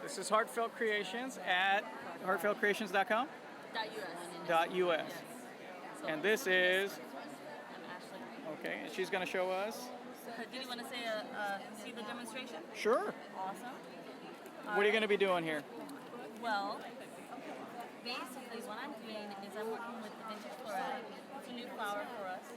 This is Heartfelt Creations at heartfeltcreations.com. .us. .us. And this is, I'm Ashley. okay, and she's going to show us. Did you want to say see the demonstration? Sure. Awesome. What are you going to be doing here? Well, basically what I'm doing is I'm working with the vintage floret. It's a new flower for us.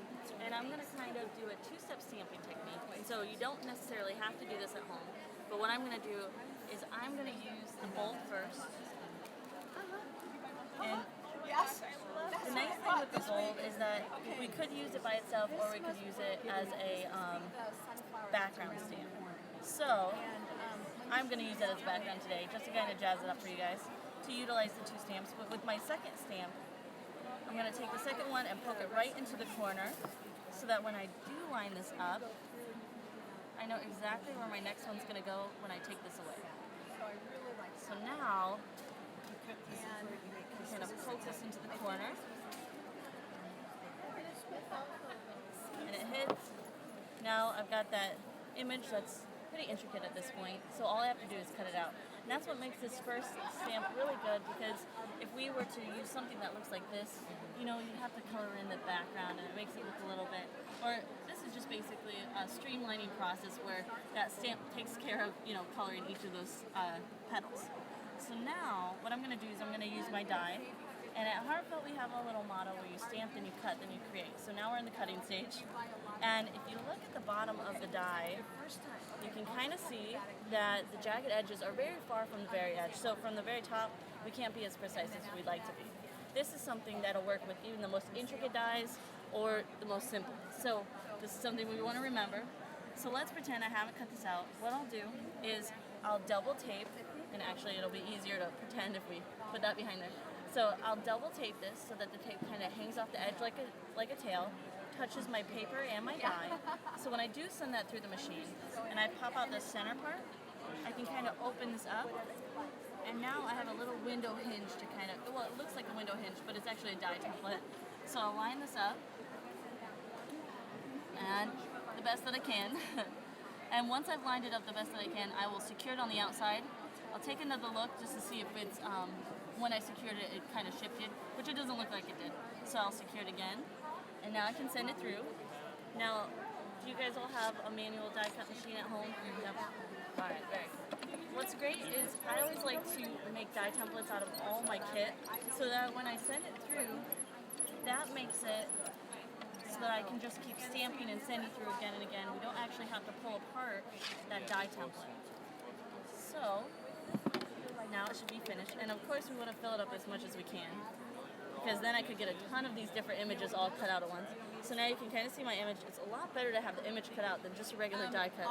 And I'm going to kind of do a two-step stamping technique. And so you don't necessarily have to do this at home. But what I'm going to do is I'm going to use the bolt first. And the nice thing with the gold is that we could use it by itself or we could use it as a background stamp. So I'm going to use that as background today just to kind of jazz it up for you guys to utilize the two stamps. But with my second stamp, I'm going to take the second one and poke it right into the corner so that when I do line this up, I know exactly where my next one's going to go when I take this away. So now, I'm going to poke this into the corner, and it hits. Now I've got that image that's pretty intricate at this point, so all I have to do is cut it out. And that's what makes this first stamp really good, because if we were to use something that looks like this, you know, you'd have to color in the background and it makes it look a little bit, or this is just basically a streamlining process where that stamp takes care of, you know, coloring each of those petals. So now what I'm going to do is I'm going to use my die. And at Heartfelt we have a little motto where you stamp, then you cut, then you create. So now we're in the cutting stage. And if you look at the bottom of the die, you can kind of see that the jagged edges are very far from the very edge. So from the very top, we can't be as precise as we'd like to be. This is something that'll work with even the most intricate dies or the most simple. So this is something we want to remember. So let's pretend I haven't cut this out. What I'll do is I'll double tape, and actually it'll be easier to pretend if we put that behind there. So I'll double tape this so that the tape kind of hangs off the edge like a tail, touches my paper and my die. So when I do send that through the machine and I pop out the center part, I can kind of open this up, and now I have a little window hinge to kind of, well, it looks like a window hinge, but it's actually a die template. So I'll line this up and the best that I can. And once I've lined it up the best that I can, I will secure it on the outside. I'll take another look just to see if it's, when I secured it, it kind of shifted, which it doesn't look like it did. So I'll secure it again, and now I can send it through. Now, do you guys all have a manual die cut machine at home? Yep. All right, very good. What's great is I always like to make die templates out of all my kit, so that when I send it through, that makes it so that I can just keep stamping and sending through again and again. We don't actually have to pull apart that die template. So now it should be finished, and of course we want to fill it up as much as we can, because then I could get a ton of these different images all cut out at once. So now you can kind of see my image. It's a lot better to have the image cut out than just a regular die cut.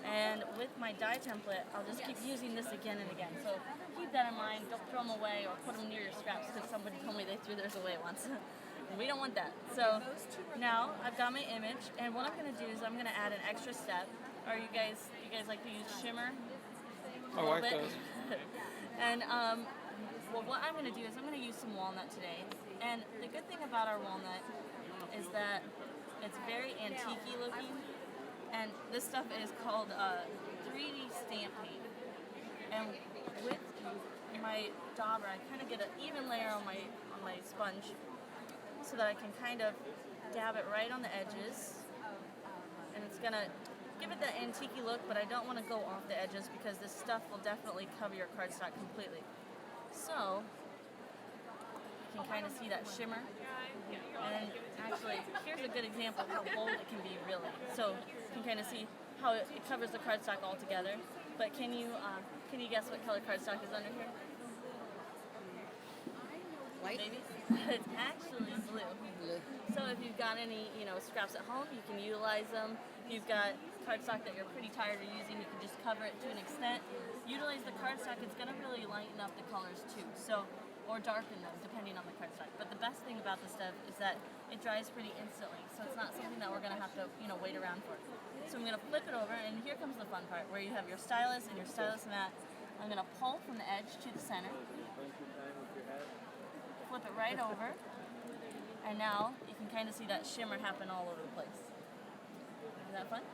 And with my die template, I'll just keep using this again and again. So keep that in mind. Don't throw them away or put them near your scraps, because somebody told me they threw theirs away once. And we don't want that. So now I've got my image, and what I'm going to do is I'm going to add an extra step. Are you guys like to use shimmer? My wife does. And well, what I'm going to do is I'm going to use some walnut today. And the good thing about our walnut is that it's very antique-y looking. And this stuff is called 3D stamp paint. And with my dauber, I kind of get an even layer on my sponge so that I can kind of dab it right on the edges. And it's going to give it that antique-y look, but I don't want to go off the edges because this stuff will definitely cover your cardstock completely. So you can kind of see that shimmer. And actually, here's a good example of how bold it can be, really. So you can kind of see how it covers the cardstock all together. But can you guess what color cardstock is under here? White? Maybe? It's actually blue. So if you've got any, scraps at home, you can utilize them. If you've got cardstock that you're pretty tired of using, you can just cover it to an extent. Utilize the cardstock. It's going to really lighten up the colors too. So, or darken them, depending on the cardstock. But the best thing about this stuff is that it dries pretty instantly. So it's not something that we're going to have to, wait around for. So I'm going to flip it over, and here comes the fun part, where you have your stylus and your stylus mat. I'm going to pull from the edge to the center. Flip it right over, and now you can kind of see that shimmer happen all over the place. Is that fun?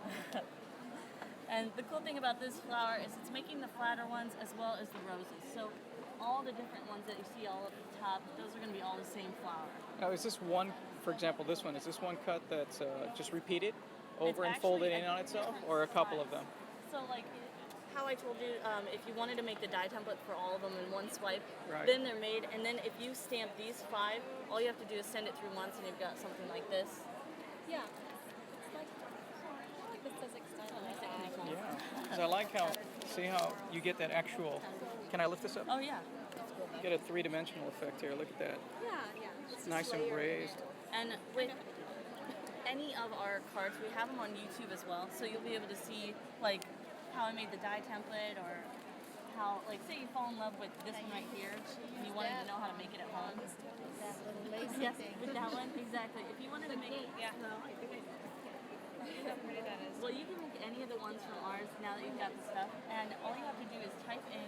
And the cool thing about this flower is it's making the flatter ones as well as the roses. So all the different ones that you see all up at the top, those are going to be all the same flower. Now, is this one, for example, this one, is this one cut that's just repeated over and It's folded actually in on itself, or a couple of them? So like how I told you, if you wanted to make the die template for all of them in one swipe, Right. then they're made. And then if you stamp these 5, all you have to do is send it through once, and you've got something like this. Yeah. It's like, I like this says extended. Yeah. 'Cause I like how, see how you get that actual, can I lift this up? Oh yeah. Get a three-dimensional effect here. Look at that. Yeah, yeah. It's Nice and raised. And with any of our cards, we have them on YouTube as well, so you'll be able to see like how I made the die template, or how, like, say you fall in love with this one right here, and you wanted to know how to make it at home. Yes, with that one, exactly. If you wanted to make it, Yeah. No, I think how pretty that is. well, you can make any of the ones from ours now that you've got the stuff, and all you have to do is type in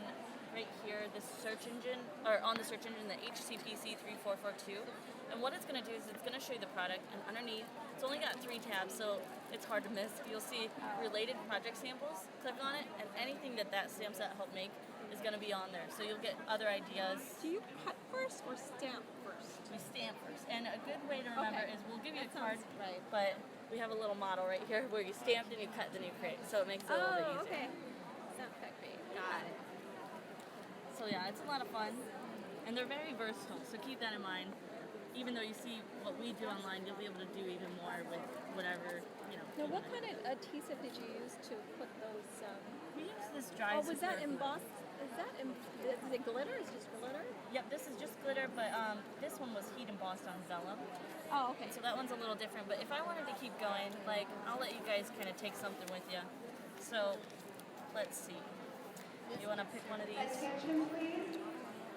right here the search engine, or on the search engine, the HCPC3442, and what it's going to do is it's going to show you the product, and underneath, it's only got 3 tabs, so it's hard to miss. You'll see related project samples, click on it, and anything that stamp set helped make is going to be on there, so you'll get other ideas. Do you cut first or stamp first? We stamp first, and a good way to remember Okay. is we'll give you That a card, sounds right. but we have a little model right here where you stamp, then you cut, then you create, so it makes it a little bit Oh, easier. okay. Stamp factory. Got it. So yeah, it's a lot of fun, and they're very versatile. So keep that in mind. Even though you see what we do online, you'll be able to do even more with whatever you know. Now, you what wanna kind of adhesive did you use to put those? We use this dry. Oh, was that super glue. embossed? Is it glitter? Is it just glitter? Yep, this is just glitter, but this one was heat embossed on vellum. Oh, okay. So that one's a little different. But if I wanted to keep going, like, I'll let you guys kind of take something with you. So let's see. You want to pick one of these? Attention, please.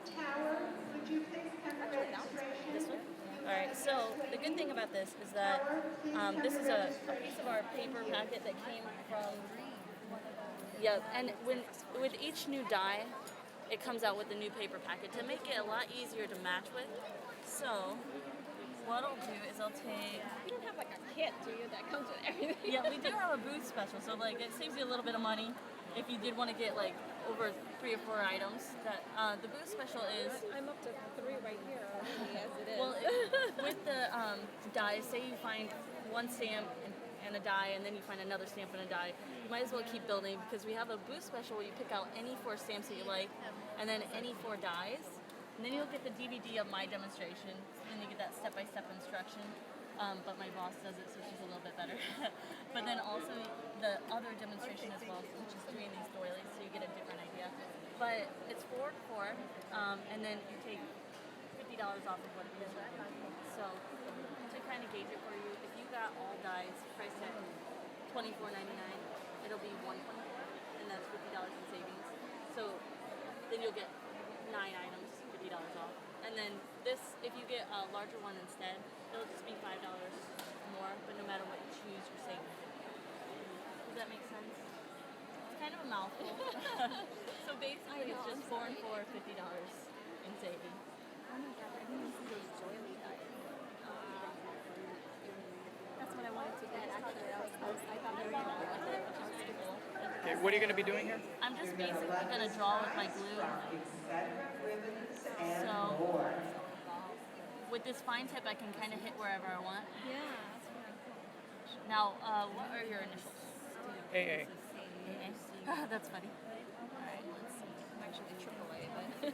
Tower, would you please come to registration? This one? Alright, so the good thing about this is that this is a piece of our paper packet that came from. Yeah, and with each new die, it comes out with a new paper packet to make it a lot easier to match with. So, what I'll do is I'll take. You don't have like a kit, do you? That comes with everything. Yeah, we do have a booth special, so like it saves you a little bit of money if you did want to get like over 3 or 4 items. That the booth special is. I'm up to 3 right here already, as it is. Well, with the dies, say you find one stamp and a die, and then you find another stamp and a die, you might as well keep building, because we have a booth special where you pick out any 4 stamps that you like, and then any 4 dies, and then you'll get the DVD of my demonstration, and then you get that step-by-step instruction. But my boss does it, so she's a little bit better. But then also the other demonstration as well, which is 3 in these doilies, so you get a different idea. But it's 4 to 4, and then you take $50 off of what it is. So to kind of gauge it for you, if you got all dies priced at $24.99, it'll be $124, and that's $50 in savings. So then you'll get 9 items, $50 off. And then this, if you get a larger one instead, it'll just be $5 more, but no matter what you choose, you're saving. Does that make sense? It's kind of a mouthful. So basically, it's just 4 and 4, $50 in saving. Oh my god, I didn't see those doily dies. That's what I wanted to get, actually. I thought they were going to Okay, what are you going to be doing here? I'm just basically going to draw with my glue. So with this fine tip, I can kind of hit wherever I want. Yeah, that's very cool. Now, what are your initials? AA. That's funny. Alright, let's see. I'm actually AAA, but.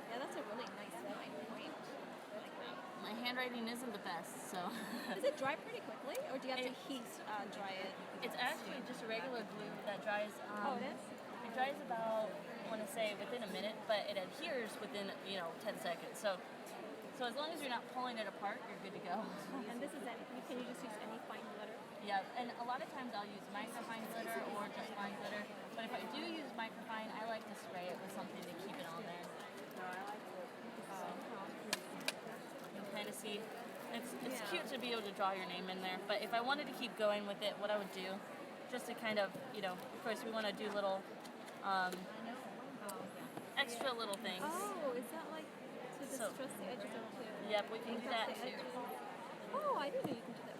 Yeah, that's a really nice fine point. I like that. My handwriting isn't the best, so. Does it dry pretty quickly, or do you have to heat dry it? It's actually just a regular glue that dries. Oh, it is? It dries about, I want to say, within a minute, but it adheres within, 10 seconds. So as long as you're not pulling it apart, you're good to go. And this is it. Can you just use any fine glitter? Yeah, and a lot of times I'll use microfine glitter or just fine glitter. But if I do use microfine, I like to spray it with something to keep it on there. You can kind of see. It's cute to be able to draw your name in there. But if I wanted to keep going with it, what I would do, just to kind of, of course we want to do little, extra little things. Oh, is that like to distress the edges of the... Yep, we can do that too. Oh, I didn't know you can do that.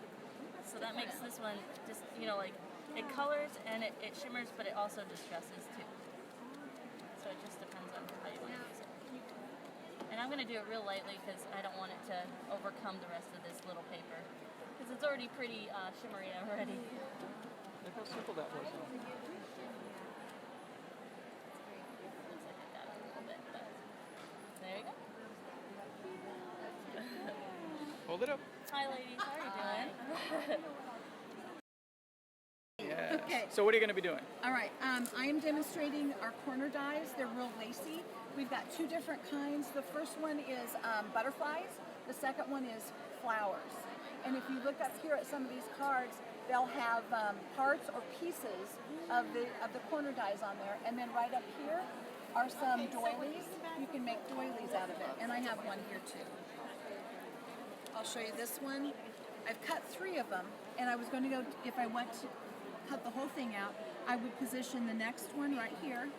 So So that makes this one just, you know, like it colors and it shimmers, but it also distresses too. So it just depends on how you want to use it. And I'm going to do it real lightly because I don't want it to overcome the rest of this little paper. Because it's already pretty shimmery already. Look how simple that was. Looks like I got it a little bit, but there you go. Hold it up. Hi ladies, how are you doing? Yes. Okay. So what are you going to be doing? All right, I am demonstrating our corner dies. They're real lacy. We've got two different kinds. The first one is butterflies. The second one is flowers. And if you look up here at some of these cards, they'll have parts or pieces of the corner dies on there. And then right up here are some doilies. You can make doilies out of it. And I have one here too. I'll show you this one. I've cut 3 of them, and I was going to go, if I went to cut the whole thing out, I would position the next one right here,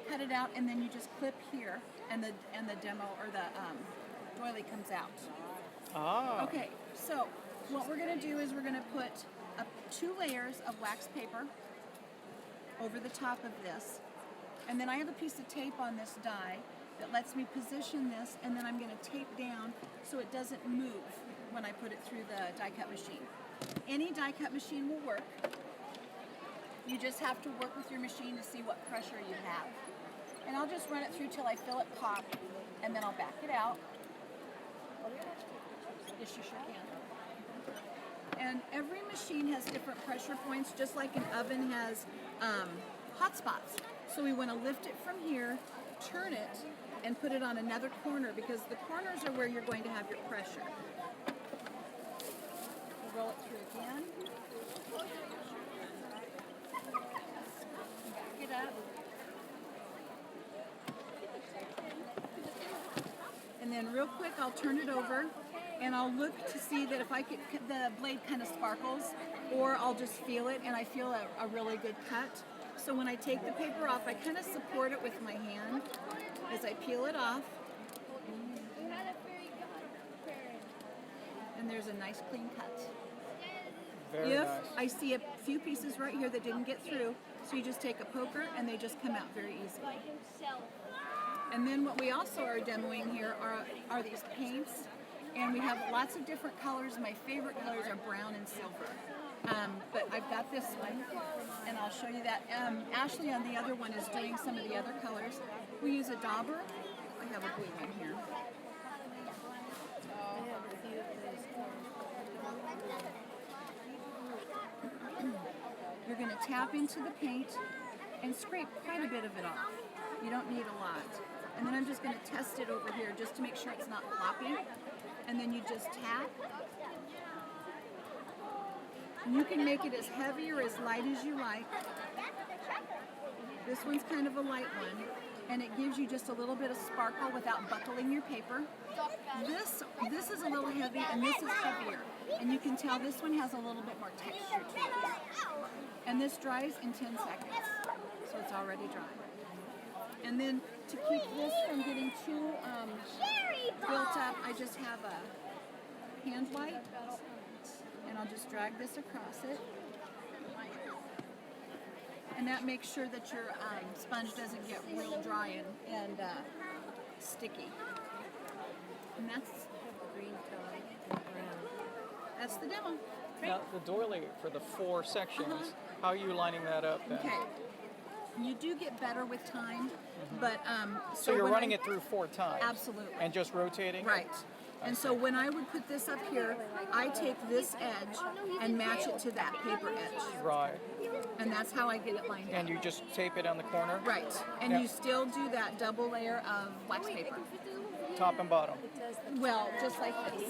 cut it out, and then you just clip here, and the demo or the doily comes out. Ah. Okay, so what we're going to do is we're going to put 2 layers of wax paper over the top of this, and then I have a piece of tape on this die that lets me position this, and then I'm going to tape down so it doesn't move when I put it through the die cut machine. Any die cut machine will work. You just have to work with your machine to see what pressure you have. And I'll just run it through till I feel it pop, and then I'll back it out. Yes, you sure can. And every machine has different pressure points, just like an oven has hot spots. So we want to lift it from here, turn it, and put it on another corner, because the corners are where you're going to have your pressure. We'll roll it through again. Back it up. And then real quick, I'll turn it over, and I'll look to see that if the blade kind of sparkles, or I'll just feel it, and I feel a really good cut. So when I take the paper off, I kind of support it with my hand as I peel it off. And there's a nice clean cut. Very If nice. I see a few pieces right here that didn't get through, so you just take a poker and they just come out very easily. And then what we also are demoing here are these paints, and we have lots of different colors. My favorite colors are brown and silver. But I've got this one, and I'll show you that. Ashley on the other one is doing some of the other colors. We use a dauber. I have a blue one here. You're going to tap into the paint and scrape quite a bit of it off. You don't need a lot. And then I'm just going to test it over here just to make sure it's not popping. And then you just tap. And you can make it as heavy or as light as you like. This one's kind of a light one, and it gives you just a little bit of sparkle without buckling your paper. This is a little heavy, and this is heavier. And you can tell this one has a little bit more texture to it. And this dries in 10 seconds, so it's already dry. And then to keep this from getting too built up, I just have a hand wipe, and I'll just drag this across it. And that makes sure that your sponge doesn't get real dry and sticky. And that's the demo. Now, the doily for the 4 sections, how are you lining that up then? Okay. You do get better with time, but So you're when running it through 4 times? Absolutely. And just rotating? Right. And so when I would put this up here, I take this edge and match it to that paper edge. Right. And that's how I get it lined up. And you just tape it on the corner? Right. And Yeah. you still do that double layer of wax paper. Top and bottom? Well, just like this.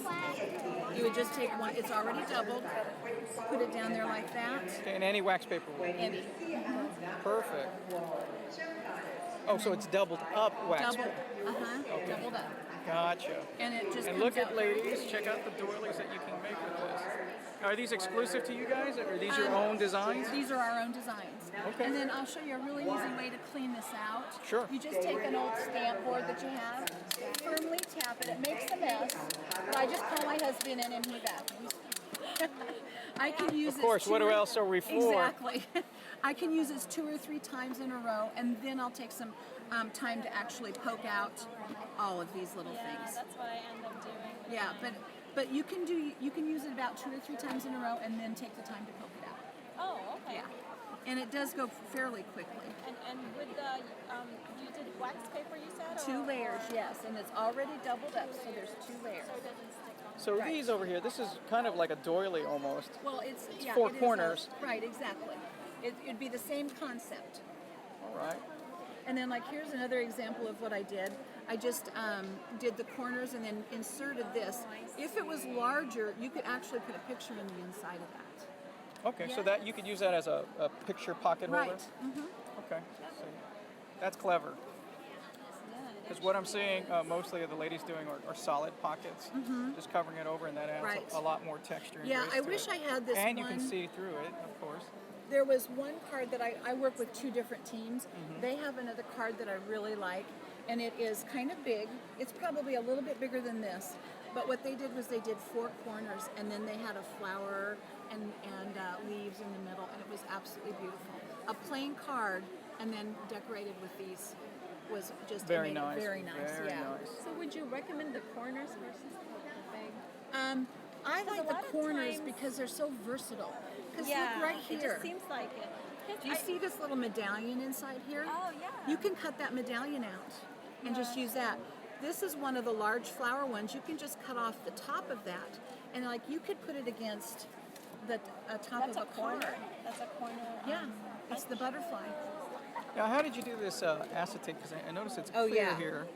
You would just take one, it's already doubled, put it down there like that. Okay, and any wax paper will And Perfect. Oh, so it's doubled up wax double, paper. doubled up. Gotcha. And it just And comes look at out. ladies, check out the doilies that you can make with this. Are these exclusive to you guys, or are these your own designs? These are our own designs. Okay. And then I'll show you a really easy way to clean this out. Sure. You just take an old stamp board that you have, firmly tap it. It makes a mess, but I just call my husband in and he vacuums. I can use Of course, this what two or- else are we for? Exactly. I can use this 2 or 3 times in a row, and then I'll take some time to actually poke out all of these little Yeah, things. that's what I end up doing. with Yeah, mine. but you can use it about 2 or 3 times in a row, and then take the time to poke it out. Oh, okay. Yeah, and it does go fairly quickly. And with the you did wax paper, you said? 2 or- layers, or- yes, and it's already doubled up, so there's 2 layers. So it doesn't stick on. So Right. these over here, this is kind of like a doily almost. Well, it's yeah, 4 it is corners. right, exactly. It'd be the same concept. All right. And then, like, here's another example of what I did. I just did the corners and then inserted this. If it was larger, you could actually put a picture in the inside of that. Okay, so that you could use that as a picture pocket holder? Right. Mm-hmm. Okay. So that's clever. Yeah, it Because what I'm seeing mostly the ladies doing are solid pockets, just covering it over, and that adds Right. a lot more texture and Yeah, grace I to wish it. I had this And you one. can see through it, of course. There was one card that I work with 2 different teams. They have another card that I really like, and it is kind of big. It's probably a little bit bigger than this, but what they did was they did 4 corners, and then they had a flower and leaves in the middle, and it was absolutely beautiful. A plain card, and then decorated with these was just Very amazing. nice. Very nice. Very yeah. nice. So would you recommend the corners versus the big? I like a the lot of corners times- because they're so versatile. Because Yeah, look right it here. just seems like it. 'Cause Do you I- see this little medallion inside here? Oh, yeah. You can cut that medallion out and just use that. This is one of the large flower ones. You can just cut off the top of that, and like you could put it against the top That's of a a corner. card. That's a corner. Yeah, it's the butterfly. Now, how did you do this acetate? Because I noticed it's Oh, clear yeah. here.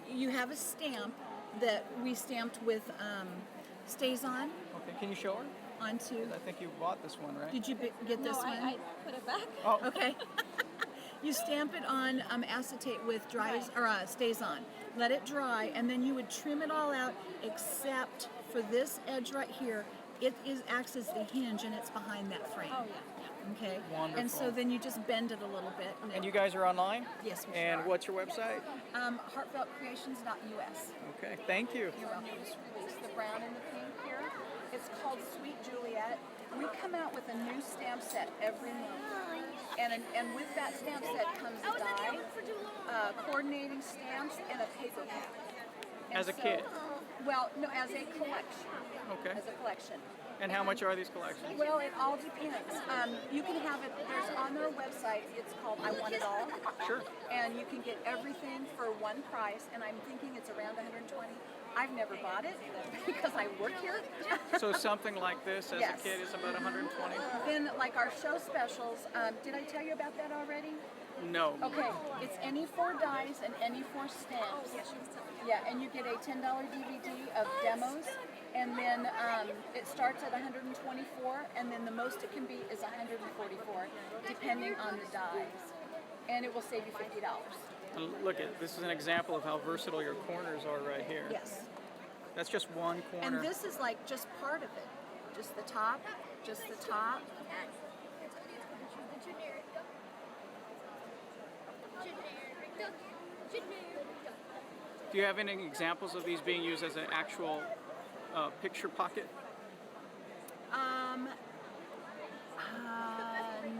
You have a stamp that we stamped with stays on Okay, can you show her? onto. I think you bought this one, right? Did you get No, this one? I put it back. Oh, Okay. You stamp it on acetate with dries or stays on. Let it dry, and then you would trim it all out except for this edge right here. It acts as the hinge, and it's behind that frame. Oh, yeah. Okay. Wonderful. And so then you just bend it a little bit. and you guys are online? Yes, we And are. what's your website? Heartfeltcreations.us. Okay, thank you. You're welcome. Just release the brown and the pink here. It's called Sweet Juliet. We come out with a new stamp set every month. And with that stamp set comes a die, coordinating stamps, and a paper pack. And As a kit? Well, no, as a collection. Okay. As a collection. And how much are these collections? Well, it all depends. You can have it, there's on their website, it's called I Want It All. Sure. And you can get everything for one price, and I'm thinking it's around 120. I've never bought it because I work here. So something like this as Yes. a kid is about 120? Then, like our show specials, did I tell you about that already? No. Okay, it's any 4 dies and any 4 stamps. Yeah, and you get a $10 DVD of demos, and then it starts at 124, and then the most it can be is 144, depending on the dies, and it will save you $50. Look at this is an example of how versatile your corners are right here. Yes, That's just one corner. and this is like just part of it, just the top, just the top. Do you have any examples of these being used as an actual picture pocket?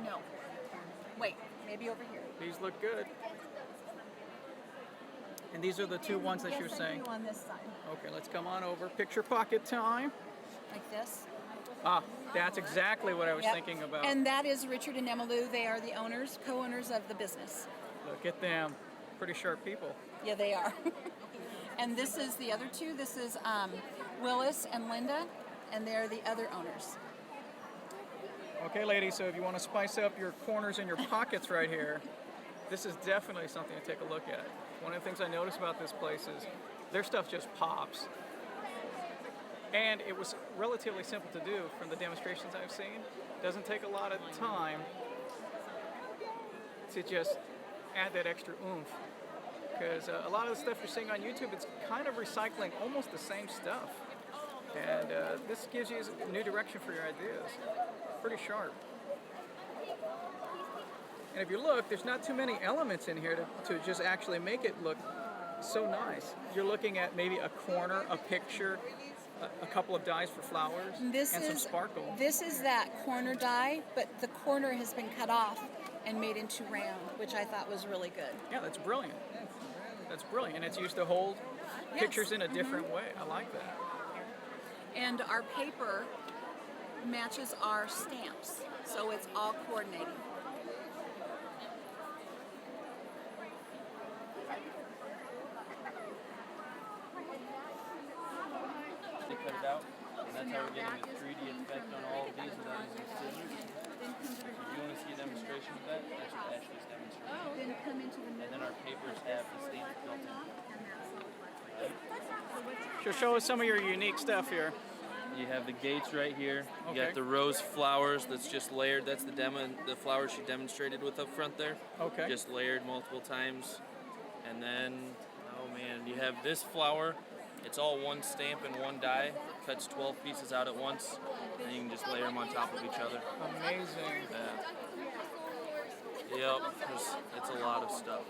No. Wait, maybe over here. These look good. And these are the 2 ones that Yes, you were I saying? do on this side, Okay, let's come on over. Picture pocket time. like this. Ah, that's exactly what I was Yep. thinking about. And that is Richard and Emma Lou. They are the owners, co-owners of the business. Look at them. Pretty sharp people. Yeah, they are. And this is the other 2. This is Willis and Linda, and they're the other owners. Okay, ladies, so if you want to spice up your corners and your pockets right here, this is definitely something to take a look at. One of the things I noticed about this place is their stuff just pops. And it was relatively simple to do from the demonstrations I've seen. Doesn't take a lot of time to just add that extra oomph. Because a lot of the stuff you're seeing on YouTube, it's kind of recycling almost the same stuff. And this gives you a new direction for your ideas. Pretty sharp. And if you look, there's not too many elements in here to just actually make it look so nice. You're looking at maybe a corner, a picture, a couple of dies for flowers This and some is sparkle. This is that corner die, but the corner has been cut off and made into round, which I thought was really good. Yeah, that's brilliant. That's brilliant, and it's used to hold Yes. pictures in a different way. I like that. And our paper matches our stamps, so it's all coordinated. They cut it out, and that's how we're getting the 3D effect on all of these without using scissors. If you want to see a demonstration of that, that's what Ashley's demonstrating. Then come into the And then our papers have the stamps built in. So show us some of your unique stuff here. You have the gates right here. You Okay. got the rose flowers that's just layered. That's the flowers she demonstrated with up front there. Okay. Just layered multiple times. And then, oh man, you have this flower. It's all one stamp and one die. Cuts 12 pieces out at once, and you can just layer them on top of each other. Amazing. Yep, it's a lot of stuff.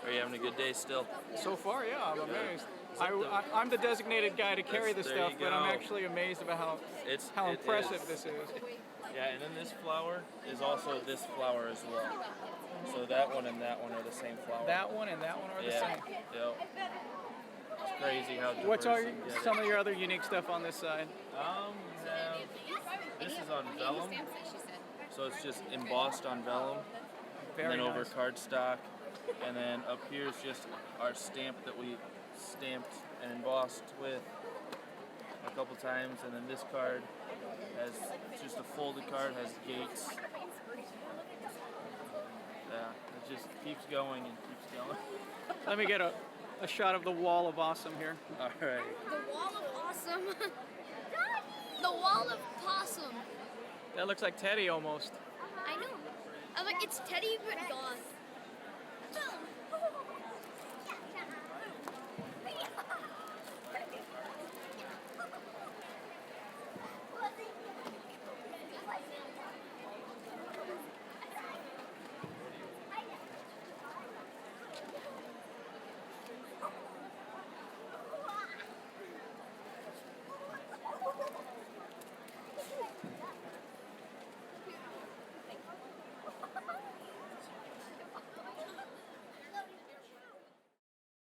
Are you having a good day still? So far, yeah, I'm amazed. I'm the designated guy to carry the There stuff, you but I'm go. actually amazed about how It impressive is. this is. Yeah, and then this flower is also this flower as well. So that one and that one are the same flower. That one and that one are the yeah. same. Yep. It's crazy how diverse What's you can get it. some of your other unique stuff on this side? We have, this is on vellum, so it's just embossed on vellum, Very and then over nice. cardstock, and then up here is just our stamp that we stamped and embossed with a couple times, and then this card has it's just a folded card, has gates. Yeah, it just keeps going and keeps going. Let me get a shot of the wall of awesome here. All right. The wall of awesome. The wall of possum. That looks like Teddy almost. I know. I'm like, it's Teddy but gone.